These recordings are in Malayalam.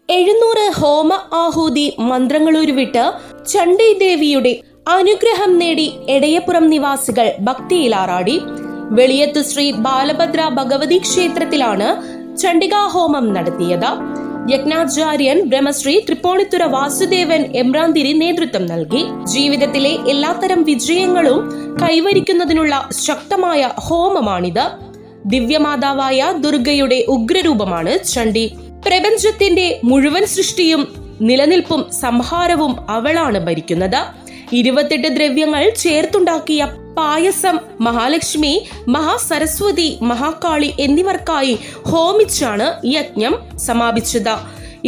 700 ഹോമ ആഹൂതി മന്ത്രങ്ങളുരുവിട്ട് ചണ്ഡി ദേവിയുടെ അനുഗ്രഹം നേടി എടയപ്പുറം നിവാസികൾ ഭക്തിയിലാറാടി. വെളിയത്ത് ശ്രീ ബാലഭദ്ര ഭഗവതി ക്ഷേത്രത്തിലാണ് ചണ്ഡികാഹോമം നടത്തിയത്. യജ്ഞാചാര്യൻ ബ്രഹ്മശ്രീ തൃപ്പൂണിത്തുറ വാസുദേവൻ എമ്രാന്തിരി നേതൃത്വം നൽകി. ജീവിതത്തിലെ എല്ലാത്തരം വിജയങ്ങളും കൈവരിക്കുന്നതിനുള്ള ശക്തമായ ഹോമമാണിത്. ദിവ്യമാതാവായ ദുർഗയുടെ ഉഗ്രരൂപമാണ് ചണ്ഡി. പ്രപഞ്ചത്തിന്റെ മുഴുവൻ സൃഷ്ടിയും നിലനിൽപ്പും സംഹാരവും അവളാണ് ഭരിക്കുന്നത്. 28 ദ്രവ്യങ്ങൾ ചേർത്തുണ്ടാക്കിയ പായസം മഹാലക്ഷ്മി, മഹാസരസ്വതി, മഹാകാളി എന്നിവർക്കായി ഹോമിച്ചാണ് യജ്ഞം സമാപിച്ചത്.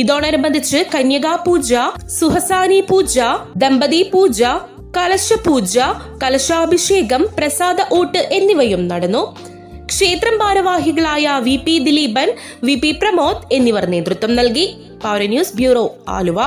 ഇതോടനുബന്ധിച്ച് കന്യകാപൂജ, സുഹസാനി പൂജ, ദമ്പതി പൂജ, കലശപൂജ, കലശാഭിഷേകം, പ്രസാദ ഊട്ട് എന്നിവയും നടന്നു. ക്ഷേത്രം ഭാരവാഹികളായ VP ദിലീപൻ, VP പ്രമോദ് എന്നിവർ നേതൃത്വം നൽകി. Power news bureau, Aluva.